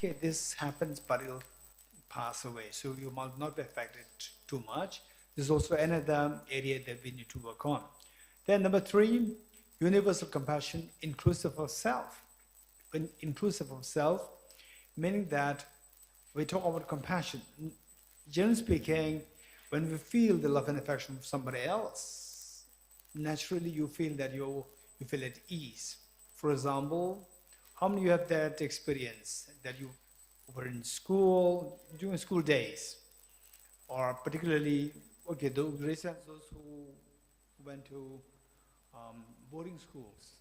okay, this happens, but it'll pass away. So you might not be affected too much. This is also another area that we need to work on. Then number 3, universal compassion, inclusive of self. Inclusive of self, meaning that we talk about compassion. Generally speaking, when we feel the love and affection of somebody else, naturally you feel that you feel at ease. For example, how many of you have that experience that you were in school, during school days, or particularly, okay, those who went to boarding schools.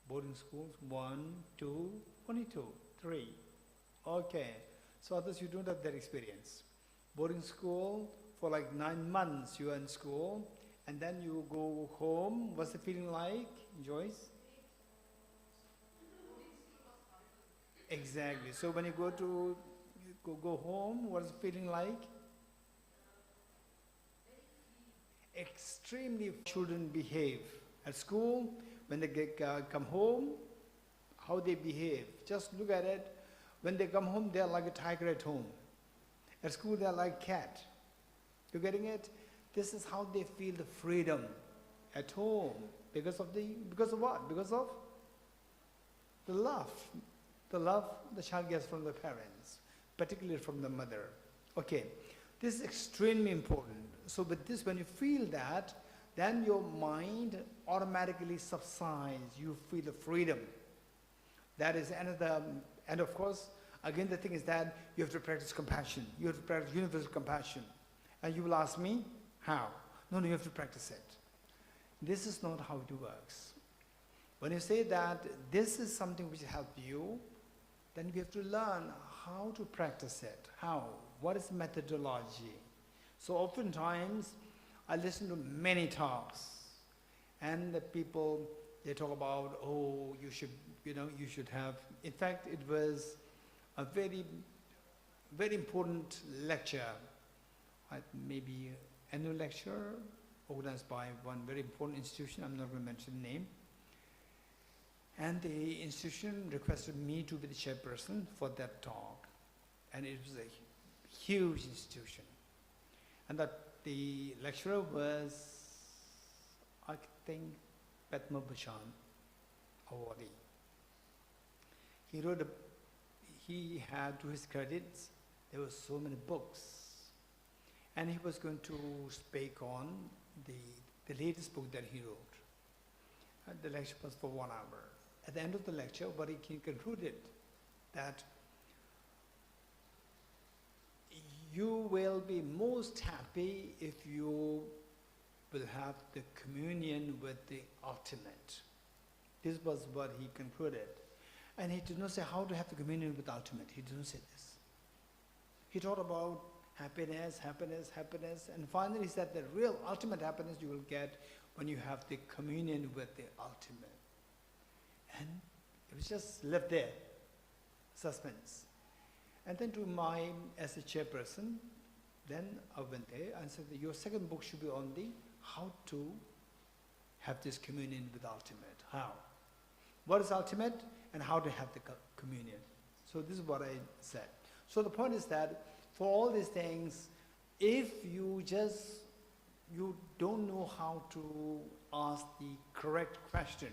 Boarding schools, 1, 2, only 2, 3. Okay, so others you don't have that experience. Boarding school, for like 9 months you are in school, and then you go home. What's the feeling like, Joyce? Exactly. So when you go home, what is the feeling like? Extremely children behave at school. When they come home, how they behave. Just look at it. When they come home, they're like a tiger at home. At school, they're like a cat. You getting it? This is how they feel the freedom at home. Because of what? Because of the love. The love the child gets from the parents, particularly from the mother. Okay, this is extremely important. So with this, when you feel that, then your mind automatically subsides. You feel the freedom. That is another, and of course, again the thing is that you have to practice compassion. You have to practice universal compassion. And you will ask me, how? No, you have to practice it. This is not how it works. When you say that this is something which helps you, then you have to learn how to practice it. How? What is methodology? So oftentimes, I listen to many talks, and the people, they talk about, oh, you should have. In fact, it was a very, very important lecture, maybe annual lecture organized by one very important institution. I'm not going to mention the name. And the institution requested me to be the chairperson for that talk. And it was a huge institution. And the lecturer was, I think, Padma Bhushan awardee. He had, to his credits, there were so many books. And he was going to speak on the latest book that he wrote. And the lecture was for 1 hour. At the end of the lecture, what he concluded that you will be most happy if you will have the communion with the ultimate. This was what he concluded. And he did not say how to have the communion with the ultimate. He didn't say this. He talked about happiness, happiness, happiness, and finally he said the real ultimate happiness you will get when you have the communion with the ultimate. And it was just left there, suspense. And then as a chairperson, then I went there and said that your second book should be on the how to have this communion with ultimate. How? What is ultimate and how to have the communion. So this is what I said. So the point is that for all these things, if you don't know how to ask the correct question,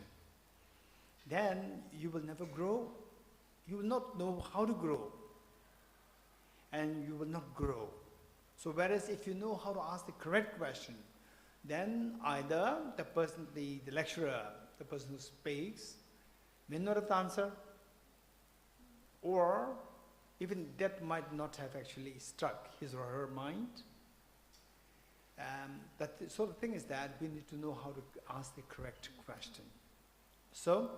then you will never grow. You will not know how to grow. And you will not grow. So whereas if you know how to ask the correct question, then either the person, the lecturer, the person who speaks, may not have the answer, or even that might not have actually struck his or her mind. So the thing is that we need to know how to ask the correct question. So,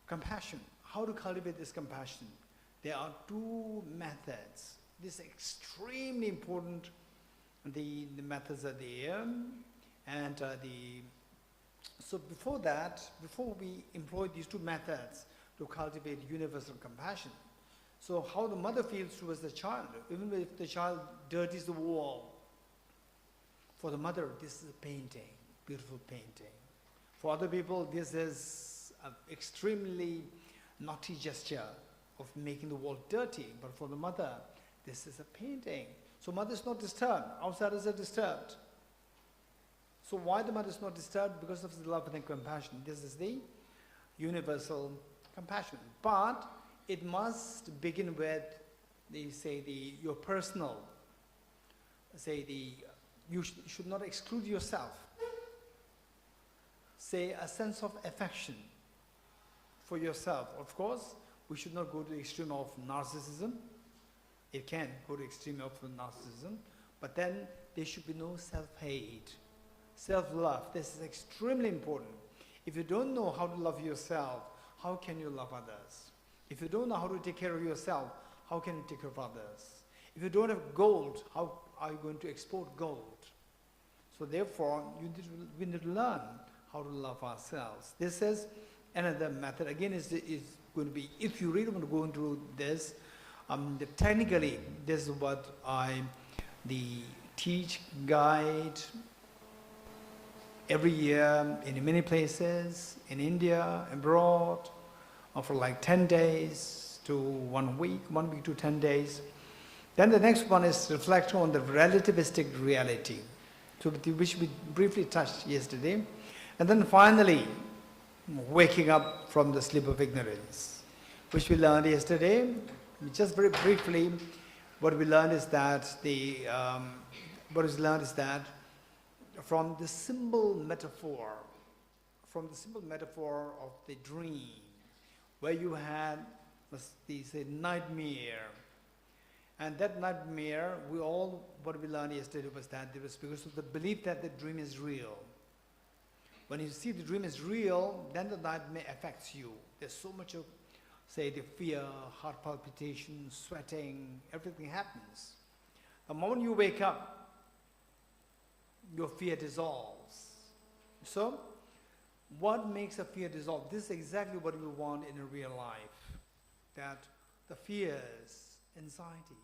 compassion. How to cultivate this compassion? There are 2 methods. This is extremely important. The methods are there, and so before we employ these 2 methods to cultivate universal compassion. So how the mother feels towards the child, even if the child dirties the wall. For the mother, this is a painting, beautiful painting. For other people, this is an extremely naughty gesture. of making the wall dirty, but for the mother, this is a painting. So mother is not disturbed, outsiders are disturbed. So why the mother is not disturbed? Because of the love and the compassion. This is the universal compassion. But it must begin with your personal, you should not exclude yourself. A sense of affection for yourself. Of course, we should not go to the extreme of narcissism. It can go to the extreme of narcissism, but then there should be no self-hate. Self-love, this is extremely important. If you don't know how to love yourself, how can you love others? If you don't know how to take care of yourself, how can you take care of others? If you don't have gold, how are you going to export gold? So therefore, we need to learn how to love ourselves. This is another method. Again, is going to be, if you really want to go into this, technically, this is what I teach, guide every year in many places, in India, abroad, for like 10 days to 1 week, 1 week to 10 days. Then the next one is reflect on the relativistic reality, which we briefly touched yesterday. And then finally, waking up from the sleep of ignorance, which we learned yesterday. Just very briefly, what we learned is that from the simple metaphor of the dream, where you had the nightmare, and that nightmare, what we learned yesterday was that it was because of the belief that the dream is real. When you see the dream is real, then the nightmare affects you. There's so much of, the fear, heart palpitation, sweating, everything happens. The moment you wake up, your fear dissolves. So, what makes a fear dissolve? This is exactly what we want in a real life. That the fears, anxiety,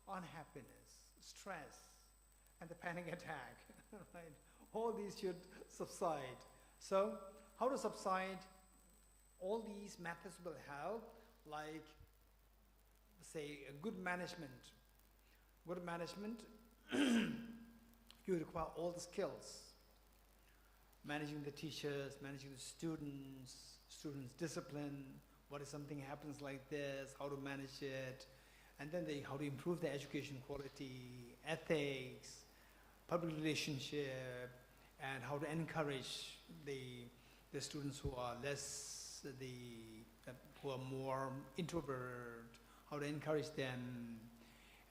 unhappiness, stress, and the panic attack, right? All these should subside. So, how to subside? All these methods will help, like, a good management. Good management, you require all the skills. Managing the teachers, managing the students discipline, what if something happens like this, how to manage it, and then how to improve the education quality, ethics, public relationship, and how to encourage the students who are who are more introvert, how to encourage them,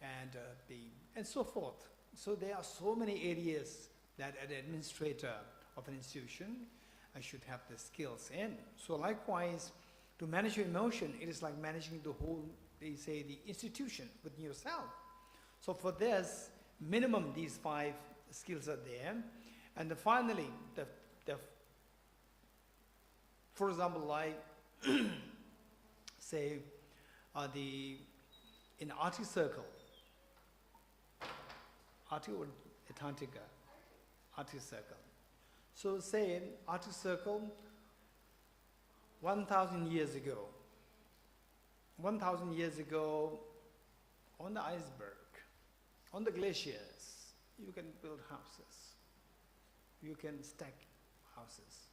and so forth. So there are so many areas that an administrator of an institution should have the skills in. So likewise, to manage your emotion, it is like managing the whole, the institution within yourself. So for this, minimum these 5 skills are there. And then finally, for example, like, in Arctic Circle, Arctic or Antarctica, Arctic Circle. So say Arctic Circle, 1,000 years ago, on the iceberg, on the glaciers, you can build houses. You can stack houses.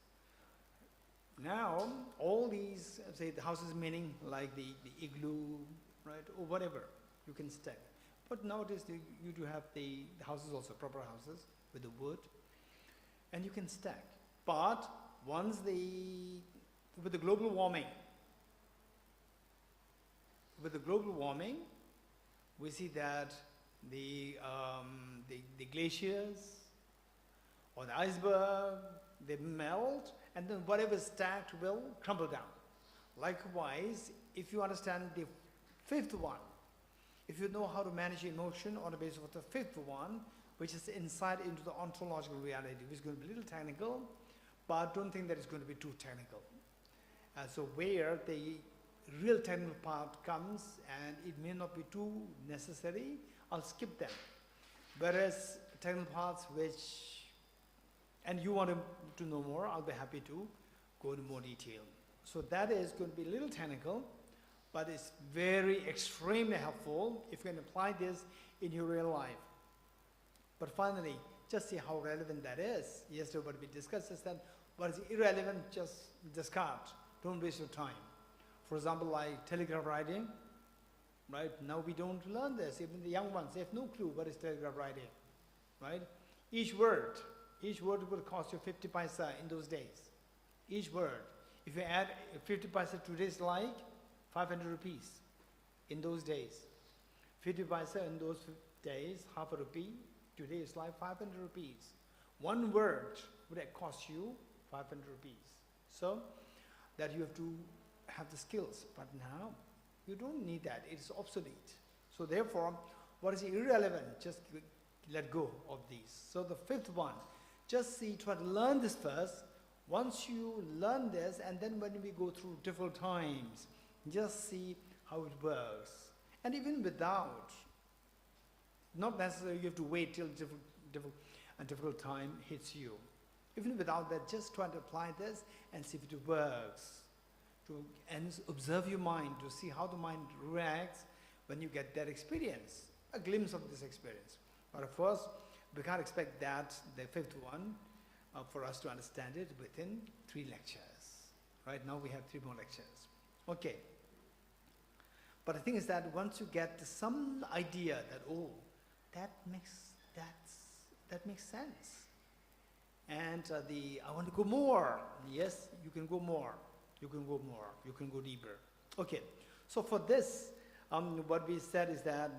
Now, all these, the houses meaning like the igloo, right, or whatever, you can stack. But nowadays, you do have the houses also, proper houses, with the wood, and you can stack. But once with the global warming, we see that the glaciers or the iceberg, they melt, and then whatever is stacked will crumble down. Likewise, if you understand the 5th one, if you know how to manage emotion on the basis of the 5th one, which is insight into the ontological reality, which is going to be a little technical, but don't think that it's going to be too technical. So where the real technical part comes, and it may not be too necessary, I'll skip them. Whereas technical parts and you want to know more, I'll be happy to go into more detail. So that is going to be a little technical, but it's very extremely helpful if you can apply this in your real life. But finally, just see how relevant that is. Yesterday what we discussed is that what is irrelevant, just discard. Don't waste your time. For example, like telegraph writing, right? Now we don't learn this. Even the young ones, they have no clue what is telegraph writing, right? Each word would cost you 50 paisa in those days. Each word. If you add 50 paisa to today's like 500 rupees in those days. 50 paisa in those days, half a rupee. Today is like 500 rupees. One word would cost you 500 rupees. So that you have to have the skills. But now you don't need that. It's obsolete. So therefore, what is irrelevant, just let go of these. So the fifth one, just see, try to learn this first. Once you learn this, and then when we go through difficult times, just see how it works. And even without, not necessarily you have to wait till a difficult time hits you. Even without that, just try to apply this and see if it works. And observe your mind to see how the mind reacts when you get that experience, a glimpse of this experience. But of course, we can't expect that, the fifth one, for us to understand it within 3 lectures. Right now we have 3 more lectures. Okay. But the thing is that once you get some idea that, oh, that makes sense. And I want to go more. Yes, you can go more. You can go more. You can go deeper. Okay. So for this, what we said is that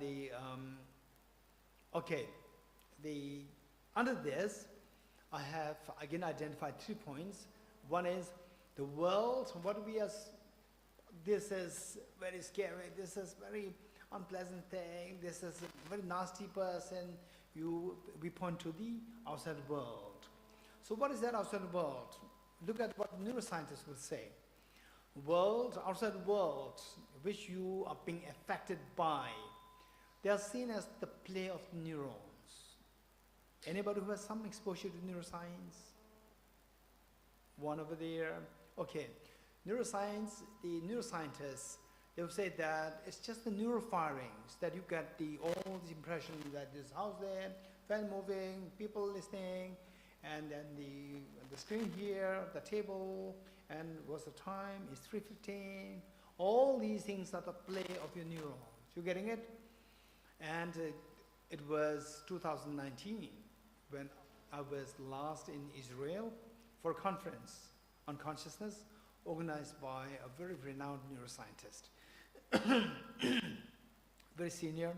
under this, I have again identified 3 points. One is the world. What we are. This is very scary. This is very unpleasant thing. This is a very nasty person. We point to the outside world. So what is that outside world? Look at what neuroscientists would say. Outside world, which you are being affected by, they are seen as the play of neurons. Anybody who has some exposure to neuroscience? One over there. Okay. Neuroscience, the neuroscientists, they will say that it's just the neural firings that you get all the impression that there's house there, fan moving, people listening, and then the screen here, the table, and what's the time? It's 3:15. All these things are the play of your neurons. You getting it? And it was 2019 when I was last in Israel for a conference on consciousness organized by a very renowned neuroscientist. Very senior,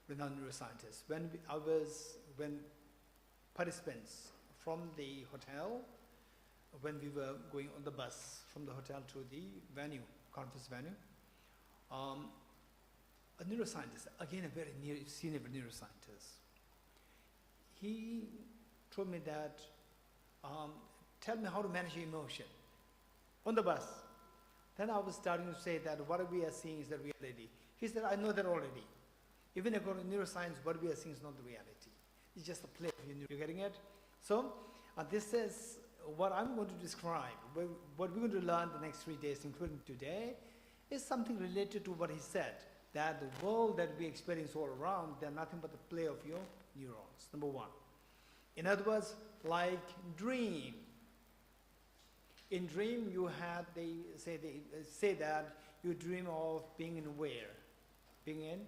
renowned neuroscientist. When participants from the hotel, when we were going on the bus from the hotel to the venue, conference venue, a neuroscientist, again a very senior neuroscientist, he told me that, tell me how to manage your emotion on the bus. Then I was starting to say that what we are seeing is the reality. He said, I know that already. Even according to neuroscience, what we are seeing is not the reality. It's just a play of your neurons. You're getting it? So, this is what I'm going to describe. What we're going to learn the next 3 days, including today, is something related to what he said, that the world that we experience all around, they're nothing but the play of your neurons, number 1. In other words, like dream. In dream, they say that you dream of being in where? Being in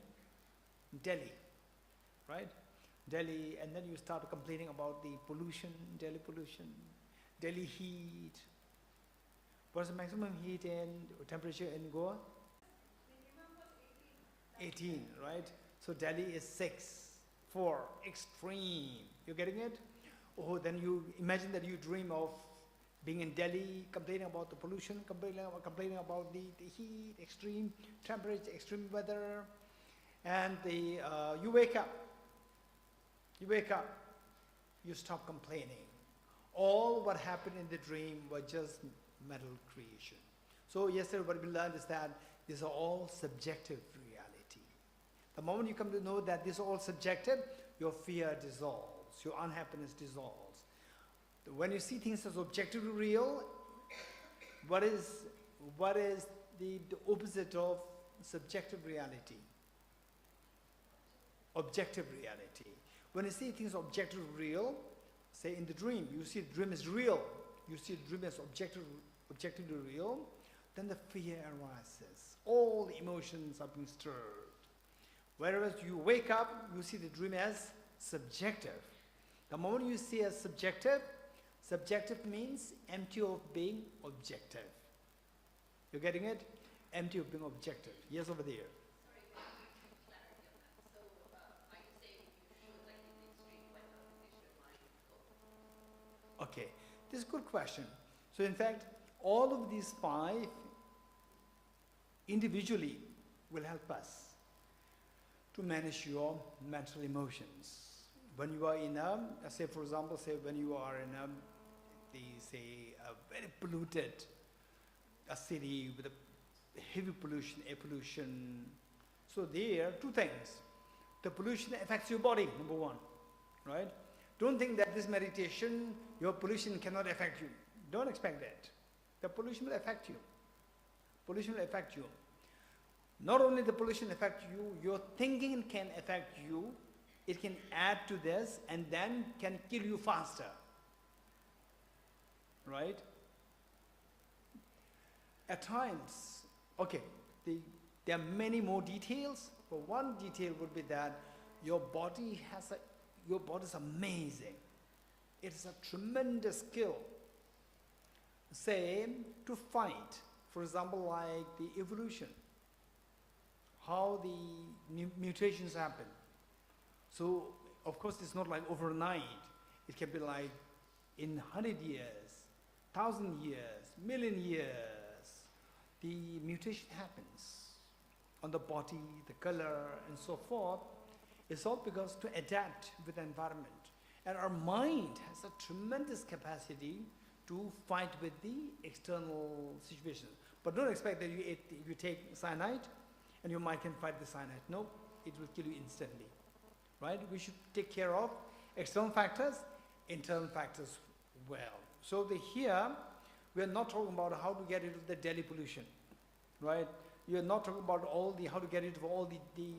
Delhi, right? Delhi, and then you start complaining about the pollution, Delhi heat. What's the maximum heat and temperature in Goa? 18, right? So Delhi is 6, 4, extreme. You're getting it? Oh, then you imagine that you dream of being in Delhi, complaining about the pollution, complaining about the heat, extreme temperature, extreme weather, and you wake up, you stop complaining. All what happened in the dream was just mental creation. So yesterday what we learned is that these are all subjective reality. The moment you come to know that these are all subjective, your fear dissolves, your unhappiness dissolves. When you see things as objectively real, what is the opposite of subjective reality. Objective reality. When you see things objective real, say in the dream, you see the dream is real, you see the dream as objectively real, then the fear arises. All the emotions are being stirred. Whereas you wake up, you see the dream as subjective. The moment you see as subjective, subjective means empty of being objective. You're getting it? Empty of being objective. Yes, over there. Sorry, clarity on that. So, are you saying you should, like in the extreme, when the condition of mind go? Okay, this is a good question. So in fact, all of these 5 individually will help us to manage your mental emotions. When you are in a, say for example, say when you are in a very polluted city with a heavy pollution, air pollution. So there, 2 things. The pollution affects your body, number 1, right? Don't think that this meditation, your pollution cannot affect you. Don't expect that. The pollution will affect you. Pollution will affect you. Not only the pollution affect you, your thinking can affect you. It can add to this and then can kill you faster. Right? At times, okay, there are many more details, but one detail would be that your body is amazing. It is a tremendous skill. Say, to fight, for example, like the evolution, how the mutations happen. So, of course, it's not like overnight. It can be like in 100 years, 1,000 years, million years, the mutation happens on the body, the color, and so forth. It's all because to adapt with the environment. And our mind has a tremendous capacity to fight with the external situation. But don't expect that you take cyanide and your mind can fight the cyanide. No, it will kill you instantly. Right? We should take care of external factors, internal factors well. So here, we are not talking about how to get rid of the Delhi pollution. Right? You are not talking about how to get rid of all the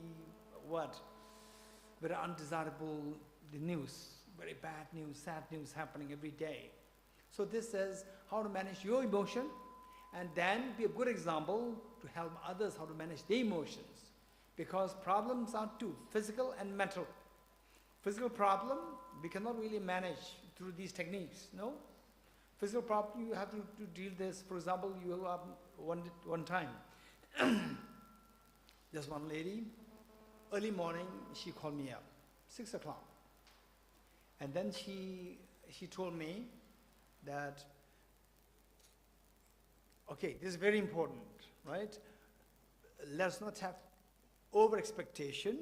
very undesirable news, very bad news, sad news happening every day. So this is how to manage your emotion and then be a good example to help others how to manage their emotions. Because problems are 2, physical and mental. Physical problem, we cannot really manage through these techniques, no? Physical problem, you have to deal this. For example, you have one time, there's one lady, early morning, she called me up, 6 o'clock. And then she told me that, okay, this is very important, right? Let's not have over expectation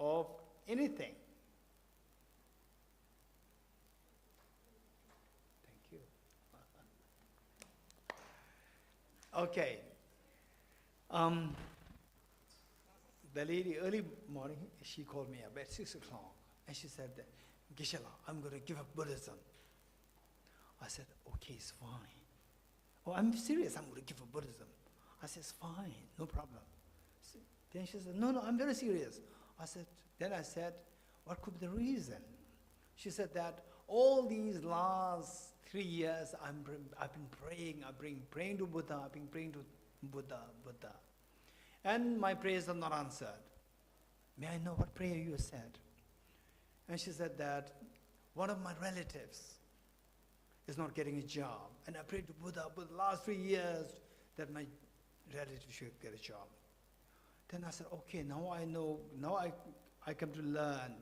of anything. Thank you. Okay. The lady early morning, she called me up at 6 o'clock and she said, Geshe, I'm going to give up Buddhism. I said, okay, it's fine. Oh, I'm serious, I'm going to give up Buddhism. I said, it's fine, no problem. Then she said, no, I'm very serious. Then I said, what could be the reason? She said that all these last 3 years, I've been praying to Buddha, I've been praying to Buddha. And my prayers are not answered. May I know what prayer you said? And she said that one of my relatives is not getting a job. And I prayed to Buddha for the last 3 years that my relative should get a job. Then I said, okay, now I know, now I come to learn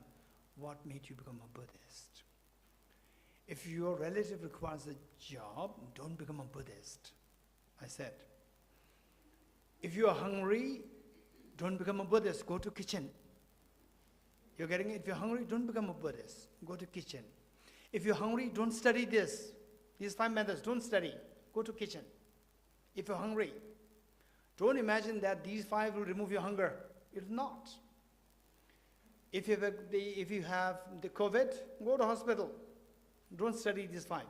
what made you become a Buddhist. If your relative requires a job, don't become a Buddhist, I said. If you are hungry, don't become a Buddhist, go to kitchen. You're getting it? If you're hungry, don't become a Buddhist, go to kitchen. If you're hungry, don't study this. These 5 methods, don't study, go to kitchen. If you're hungry, don't imagine that these 5 will remove your hunger. It will not. If you have the COVID, go to hospital. Don't study these 5.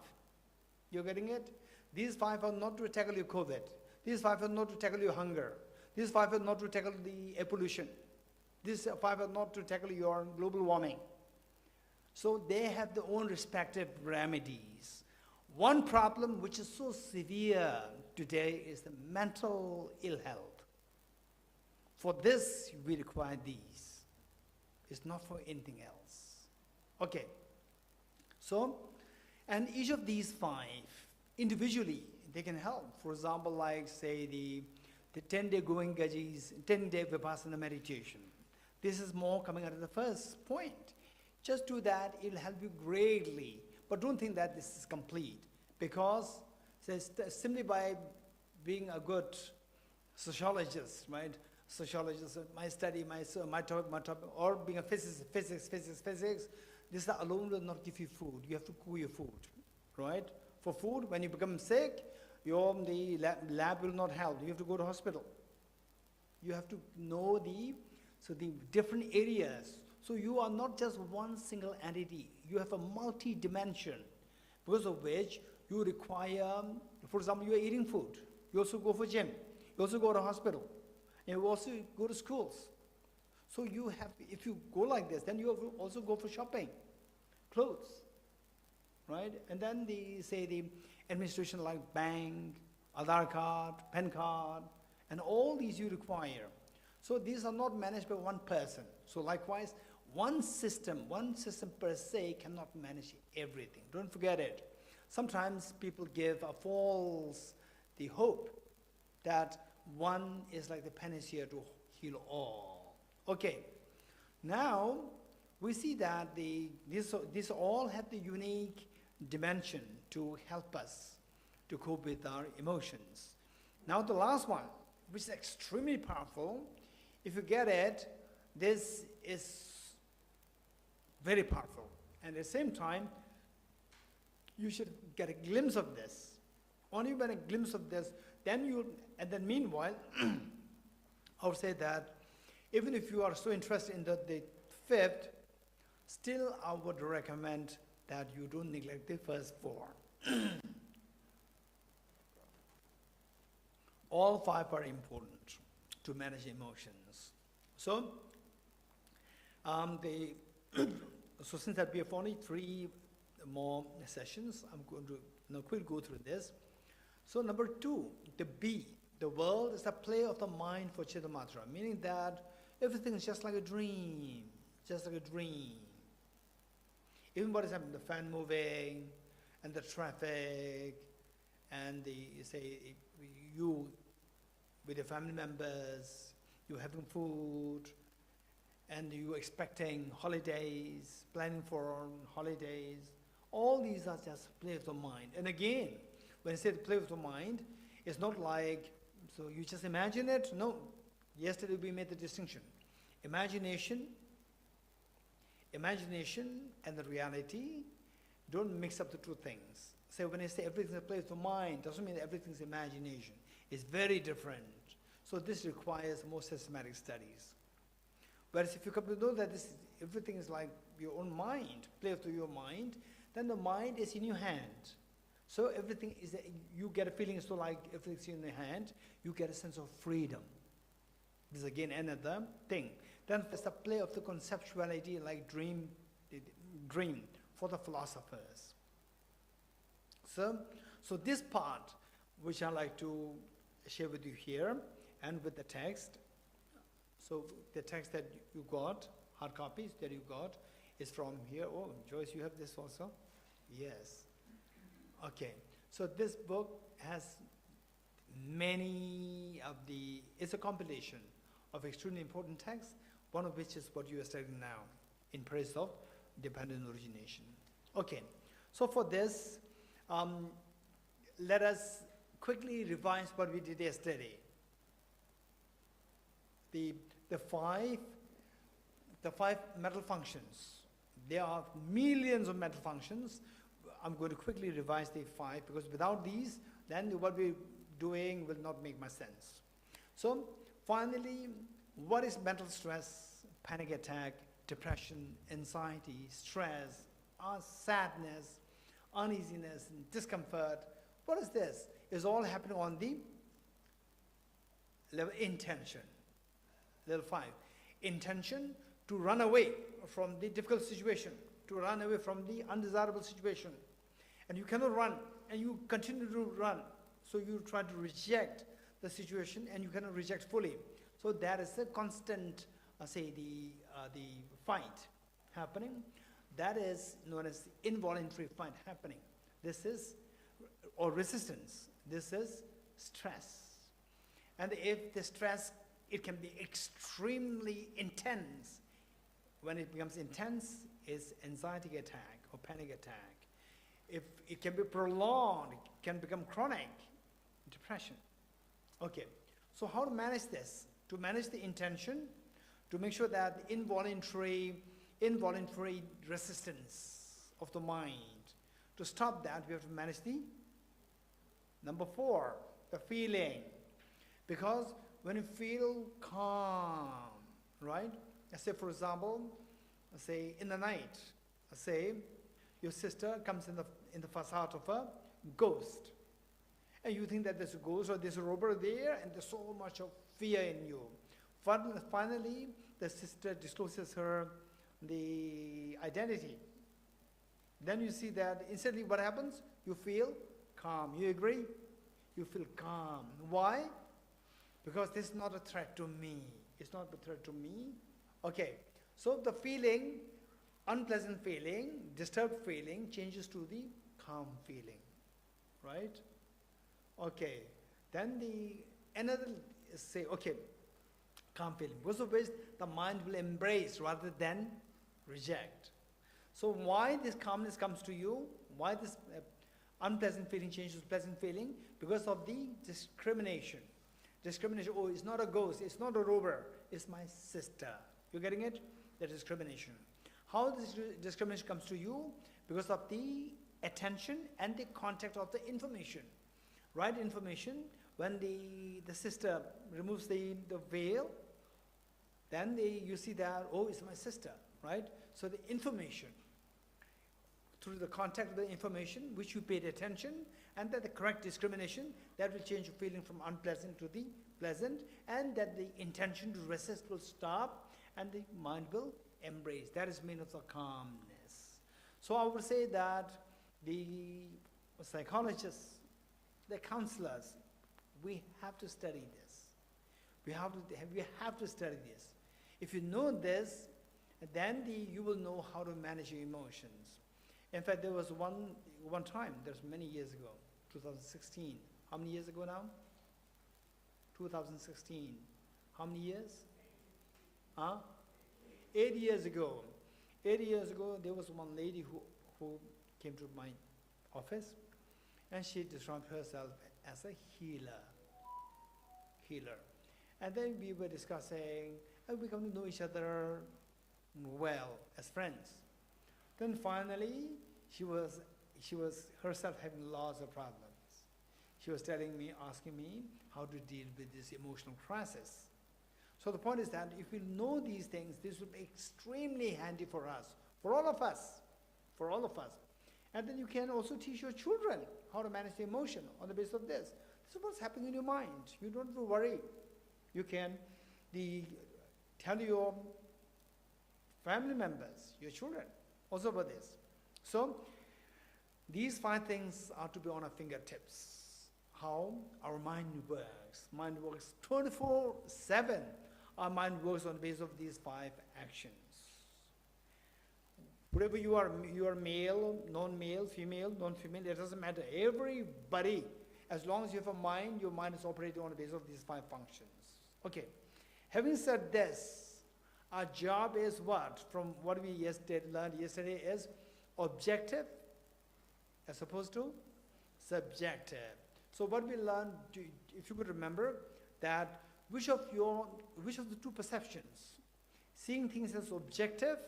You're getting it? These 5 are not to tackle your COVID. These 5 are not to tackle your hunger. These 5 are not to tackle the air pollution. These 5 are not to tackle your global warming. So they have their own respective remedies. One problem which is so severe today is the mental ill health. For this, we require these. It's not for anything else. Okay. So, and each of these 5, individually, they can help. For example, like say the 10-day Goenkaji's 10-day Vipassana meditation. This is more coming out of the first point. Just do that, it'll help you greatly. But don't think that this is complete, because simply by being a good sociologist, right? Sociologist, my study, my topic, or being a physics, this alone will not give you food. You have to cook your food, right? For food, when you become sick, the lab will not help. You have to go to hospital. You have to know the different areas. So you are not just one single entity. You have a multi-dimension, because of which you require, for example, you are eating food. You also go for gym. You also go to hospital. And you also go to schools. So you have, if you go like this, then you have to also go for shopping, clothes, right? And then the administration like bank, Aadhaar card, PAN card, and all these you require. So these are not managed by one person. So likewise, one system per se cannot manage everything. Don't forget it. Sometimes people give a false hope that one is like the panacea to heal all. Okay, now we see that these all have the unique dimension to help us to cope with our emotions. Now the last one, which is extremely powerful, if you get it, this is very powerful. And at the same time, you should get a glimpse of this. Only when a glimpse of this, then meanwhile, I would say that even if you are so interested in the 5th, still I would recommend that you don't neglect the first 4. All 5 are important to manage emotions. So, so since that we have only 3 more sessions, I'm going to now quickly go through this. So number 2, the B, the world is a play of the mind for Chittamatra, meaning that everything is just like a dream, just like a dream. Even what is happening, the fan moving, and the traffic, and you with your family members, you having food, and you expecting holidays, planning for holidays. All these are just play of the mind. And again, when I say the play of the mind, it's not like, so you just imagine it. No, yesterday we made the distinction. Imagination and the reality, don't mix up the 2 things. So when I say everything's a play of the mind, doesn't mean that everything's imagination. It's very different. So this requires more systematic studies. Whereas if you come to know that everything is like your own mind, play of your mind, then the mind is in your hand. So everything is, you get a feeling so like everything's in your hand, you get a sense of freedom. This is again another thing. Then there's the play of the conceptuality like dream for the philosophers. So this part, which I like to share with you here, and with the text. So the text that you got, hard copies that you got, is from here. Oh, Joyce, you have this also? Yes. Okay. So this book has it's a compilation of extremely important texts, one of which is what you are studying now, in Praise of Dependent Origination. Okay. So for this, let us quickly revise what we did yesterday. The five mental functions. There are millions of mental functions. I'm going to quickly revise the 5, because without these, then what we're doing will not make much sense. So finally, what is mental stress, panic attack, depression, anxiety, stress, sadness, uneasiness, and discomfort? What is this? It's all happening on the level intention. Level 5, intention to run away from the difficult situation, to run away from the undesirable situation. And you cannot run, and you continue to run. So you try to reject the situation, and you cannot reject fully. So that is a constant, the fight happening. That is known as the involuntary fight happening. This is, or resistance. This is stress. And if the stress, it can be extremely intense. When it becomes intense, it's anxiety attack or panic attack. If it can be prolonged, it can become chronic depression. Okay, so how to manage this? To manage the intention, to make sure that involuntary resistance of the mind, to stop that, we have to manage the number 4, the feeling. Because when you feel calm, right? Let's say, for example, let's say in the night, let's say your sister comes in the facade of a ghost. And you think that there's a ghost or there's a robber there, and there's so much of fear in you. Finally, the sister discloses the identity. Then you see that instantly what happens? You feel calm. You agree? You feel calm. Why? Because this is not a threat to me. It's not a threat to me. Okay, so the feeling, unpleasant feeling, disturbed feeling changes to the calm feeling, right? Okay, then another say, okay, calm feeling, because of which the mind will embrace rather than reject. So why this calmness comes to you? Why this unpleasant feeling changes to pleasant feeling? Because of the discrimination. Discrimination, oh, it's not a ghost, it's not a robber, it's my sister. You getting it? That is discrimination. How this discrimination comes to you? Because of the attention and the contact of the information. Right information, when the sister removes the veil, then you see that, oh, it's my sister, right? So the information, through the contact of the information, which you paid attention, and that the correct discrimination, that will change your feeling from unpleasant to the pleasant, and that the intention to resist will stop, and the mind will embrace. That is mean of the calmness. So I would say that the psychologists, the counselors, we have to study this. We have to study this. If you know this, then you will know how to manage your emotions. In fact, there was one time, there's many years ago, 2016. How many years ago now? 2016. How many years? 8 years ago. 8 years ago, there was one lady who came to my office, and she described herself as a healer. And then we were discussing, and we come to know each other well as friends. Then finally, she was herself having lots of problems. She was telling me, asking me how to deal with this emotional crisis. So the point is that if we know these things, this will be extremely handy for us, for all of us. And then you can also teach your children how to manage the emotion on the basis of this. This is what's happening in your mind. You don't have to worry. You can tell your family members, your children, also about this. So these 5 things are to be on our fingertips. How our mind works. Mind works 24/7. Our mind works on the basis of these 5 actions. Whatever you are male, non-male, female, non-female, it doesn't matter. Everybody, as long as you have a mind, your mind is operating on the basis of these 5 functions. Okay. Having said this, our job is what? From what we learned yesterday is objective as opposed to subjective. So what we learned, if you could remember, that which of the 2 perceptions, seeing things as objective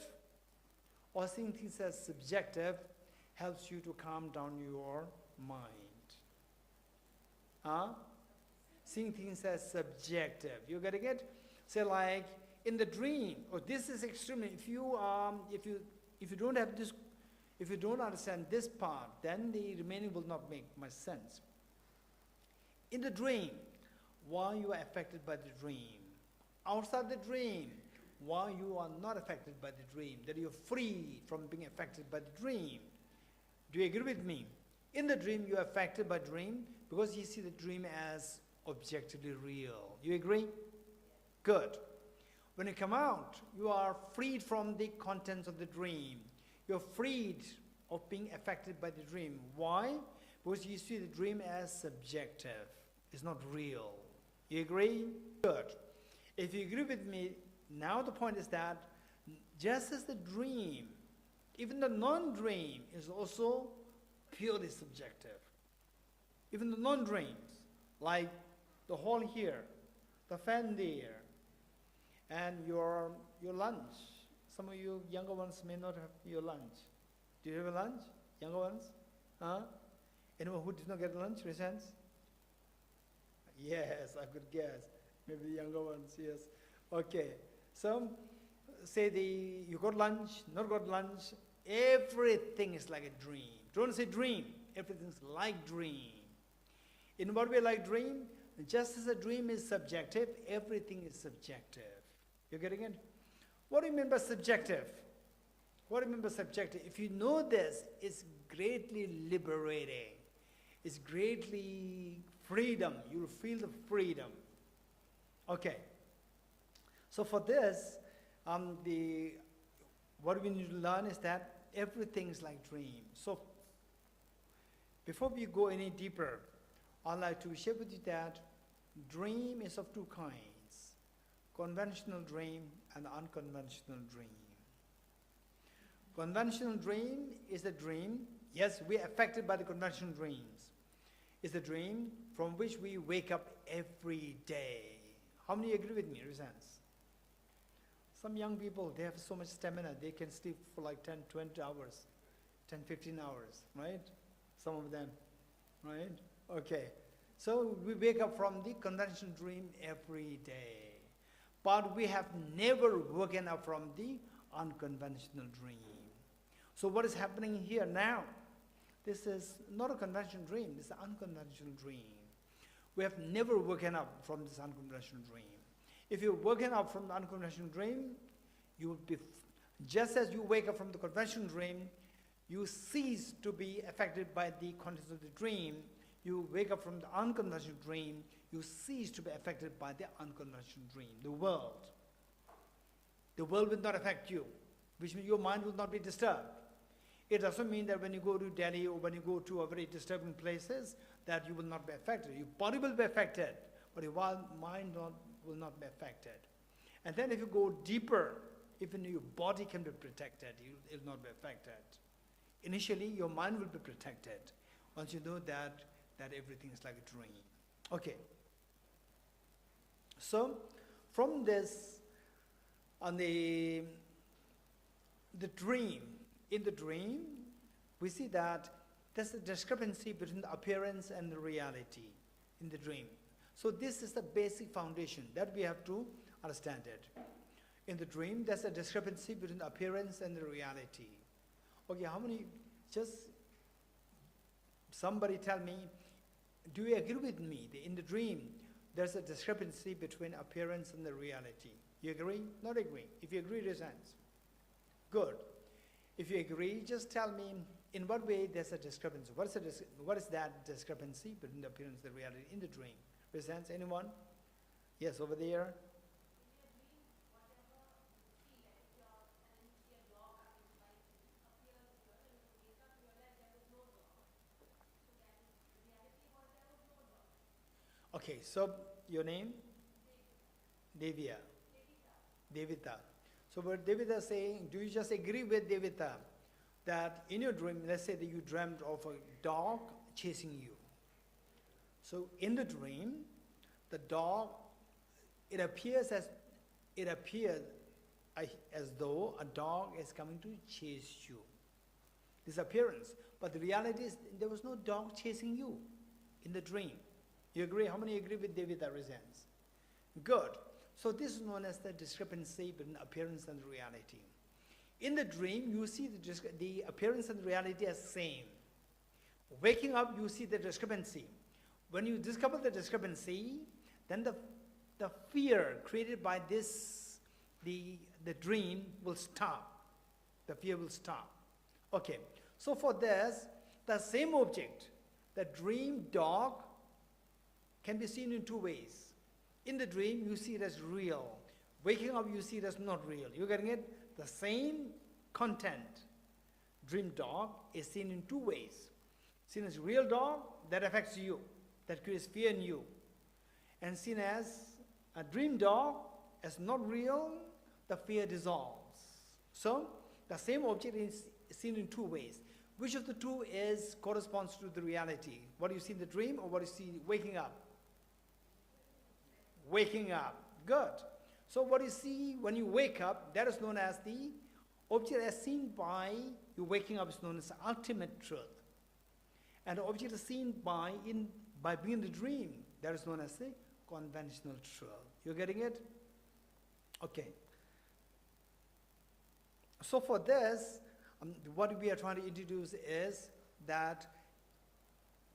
or seeing things as subjective, helps you to calm down your mind? Seeing things as subjective. You getting it? Say like in the dream, this is extremely, if you don't have this, if you don't understand this part, then the remaining will not make much sense. In the dream, why you are affected by the dream. Outside the dream, why you are not affected by the dream, that you're free from being affected by the dream. Do you agree with me? In the dream, you are affected by dream because you see the dream as objectively real. You agree? Good. When you come out, you are freed from the contents of the dream. You're freed of being affected by the dream. Why? Because you see the dream as subjective. It's not real. You agree? Good. If you agree with me, now the point is that just as the dream, even the non-dream is also purely subjective. Even the non-dreams, like the hall here, the fan there, and your lunch. Some of you younger ones may not have your lunch. Do you have a lunch? Younger ones? Huh? Anyone who did not get lunch, raise hands? Yes, I could guess. Maybe the younger ones, yes. Okay. So, say you got lunch, not got lunch, everything is like a dream. Don't say dream. Everything's like dream. In what way like dream? Just as a dream is subjective, everything is subjective. You getting it? What do you mean by subjective? What do you mean by subjective? If you know this, it's greatly liberating. It's greatly freedom. You'll feel the freedom. Okay. So for this, what we need to learn is that everything is like dream. So before we go any deeper, I'd like to share with you that dream is of two kinds: conventional dream and unconventional dream. Conventional dream is a dream, yes, we are affected by the conventional dreams. It's a dream from which we wake up every day. How many agree with me? Raise hands. Some young people, they have so much stamina, they can sleep for like 10, 20 hours, 10, 15 hours, right? Some of them, right? Okay. So we wake up from the conventional dream every day. But we have never woken up from the unconventional dream. So what is happening here now? This is not a conventional dream, this is an unconventional dream. We have never woken up from this unconventional dream. If you're woken up from the unconventional dream, you will be, just as you wake up from the conventional dream, you cease to be affected by the contents of the dream. You wake up from the unconventional dream, you cease to be affected by the unconventional dream, the world. The world will not affect you, which means your mind will not be disturbed. It doesn't mean that when you go to Delhi or when you go to a very disturbing places, that you will not be affected. Your body will be affected, but your mind will not be affected. And then if you go deeper, even your body can be protected, it will not be affected. Initially, your mind will be protected once you know that everything is like a dream. Okay. So, from this, on the dream, in the dream, we see that there's a discrepancy between the appearance and the reality in the dream. So this is the basic foundation that we have to understand it. In the dream, there's a discrepancy between the appearance and the reality. Okay, how many, just somebody tell me, do you agree with me that in the dream, there's a discrepancy between appearance and the reality? You agree? Not agree. If you agree, raise hands. Good. If you agree, just tell me in what way there's a discrepancy. What is that discrepancy between the appearance and the reality in the dream? Raise hands. Anyone? Yes, over there. Okay, so your name? Devya. Devita. So what Devita is saying, do you just agree with Devita that in your dream, let's say that you dreamt of a dog chasing you. So in the dream, the dog, it appears as though a dog is coming to chase you. This appearance. But the reality is there was no dog chasing you in the dream. You agree? How many agree with Devita? Raise hands. Good. So this is known as the discrepancy between appearance and reality. In the dream, you see the appearance and reality as same. Waking up, you see the discrepancy. When you discover the discrepancy, then the fear created by this, the dream will stop. The fear will stop. Okay, so for this, the same object, the dream dog, can be seen in two ways. In the dream, you see it as real. Waking up, you see it as not real. You're getting it? The same content, dream dog, is seen in two ways. Seen as real dog, that affects you, that creates fear in you. And seen as a dream dog, as not real, the fear dissolves. So, the same object is seen in two ways. Which of the two corresponds to the reality? What you see in the dream or what you see waking up? Waking up. Good. So what you see when you wake up, that is known as the object as seen by you waking up is known as ultimate truth. And the object is seen by being in the dream, that is known as the conventional truth. You're getting it? Okay. So for this, what we are trying to introduce is that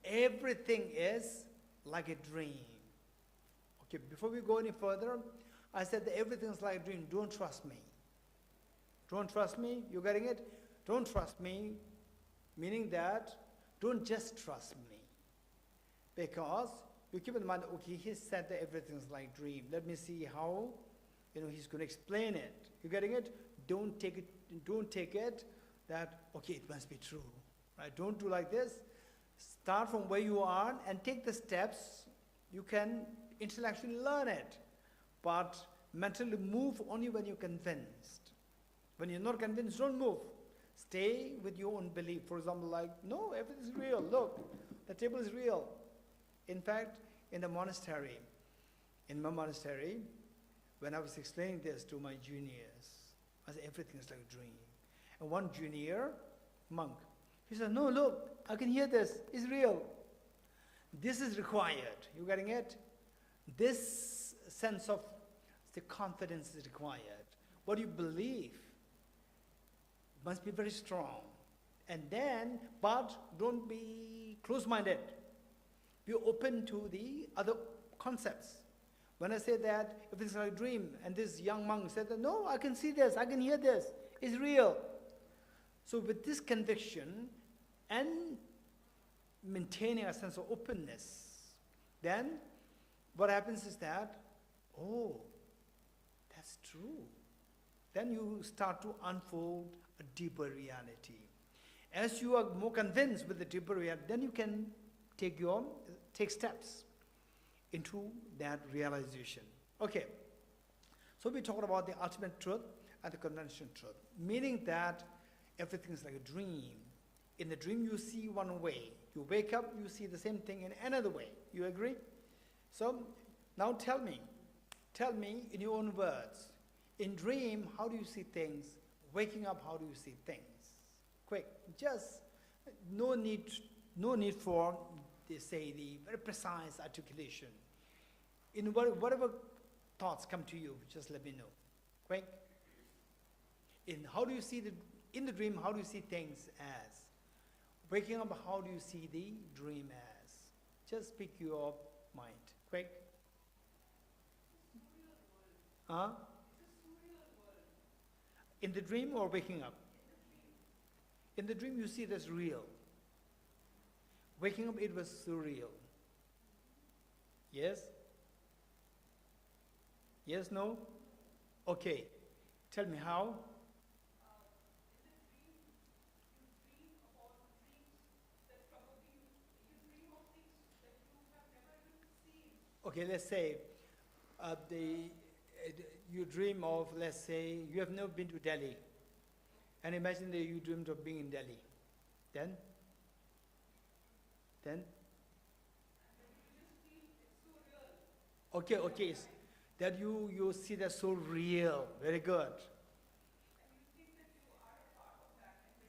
everything is like a dream. Okay, before we go any further, I said that everything is like a dream. Don't trust me. Don't trust me. You getting it? Don't trust me, meaning that don't just trust me. Because you keep in mind, okay, he said that everything is like dream. Let me see how, he's going to explain it. You getting it? Don't take it that, okay, it must be true. Right? Don't do like this. Start from where you are and take the steps. You can intellectually learn it, but mentally move only when you're convinced. When you're not convinced, don't move. Stay with your own belief. For example, like, no, everything is real. Look, the table is real. In fact, in my monastery, when I was explaining this to my juniors, I said, everything is like a dream. And one junior monk, he said, no, look, I can hear this. It's real. This is required. You getting it? This sense of the confidence is required. What you believe must be very strong. And then, but don't be close-minded. Be open to the other concepts. When I say that, if it's like a dream, and this young monk said that, no, I can see this, I can hear this, it's real. So with this conviction and maintaining a sense of openness, then what happens is that, oh, that's true. Then you start to unfold a deeper reality. As you are more convinced with the deeper reality, then you can take steps into that realization. Okay, so we talked about the ultimate truth and the conventional truth, meaning that everything is like a dream. In the dream, you see one way. You wake up, you see the same thing in another way. You agree? So now tell me in your own words, in dream, how do you see things? Waking up, how do you see things? Quick, just no need for, they say, the very precise articulation. In whatever thoughts come to you, just let me know. Quick. In the dream, how do you see things as? Waking up, how do you see the dream as? Just speak your mind. Quick. Huh? In the dream or waking up? In the dream, you see it as real. Waking up, it was surreal. Yes? Yes, no? Okay. Tell me how? Okay, let's say you dream of, let's say, you have never been to Delhi. And imagine that you dreamed of being in Delhi. Then? Okay. That you see that so real. Very good.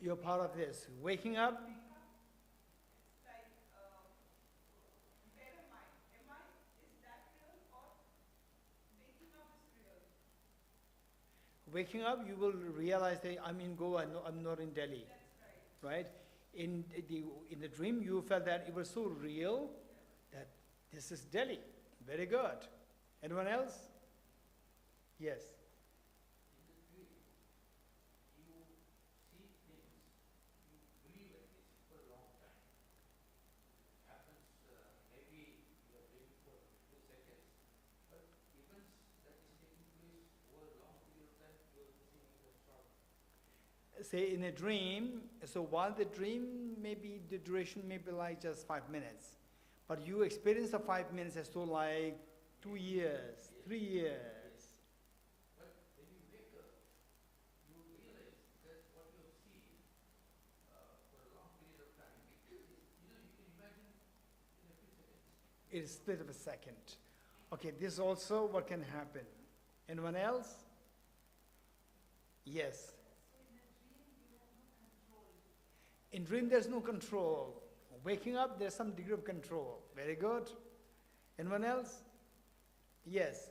You're part of this. Waking up. Waking up, you will realize that I'm in Goa, I'm not in Delhi. That's right. In the dream, you felt that it was so real that this is Delhi. Very good. Anyone else? Yes. Say in a dream, so while the dream maybe the duration may be like just 5 minutes, but you experience the 5 minutes as to like 2 years, 3 years. It is split of a second. Okay, this also what can happen. Anyone else? Yes. In dream there's no control. Waking up there's some degree of control. Very good. Anyone else? Yes.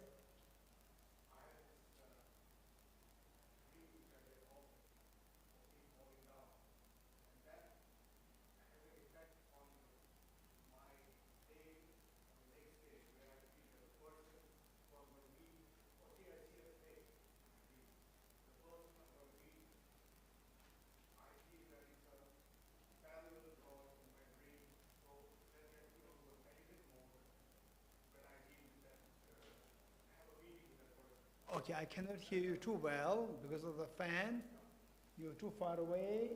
Okay, I cannot hear you too well because of the fan. You're too far away.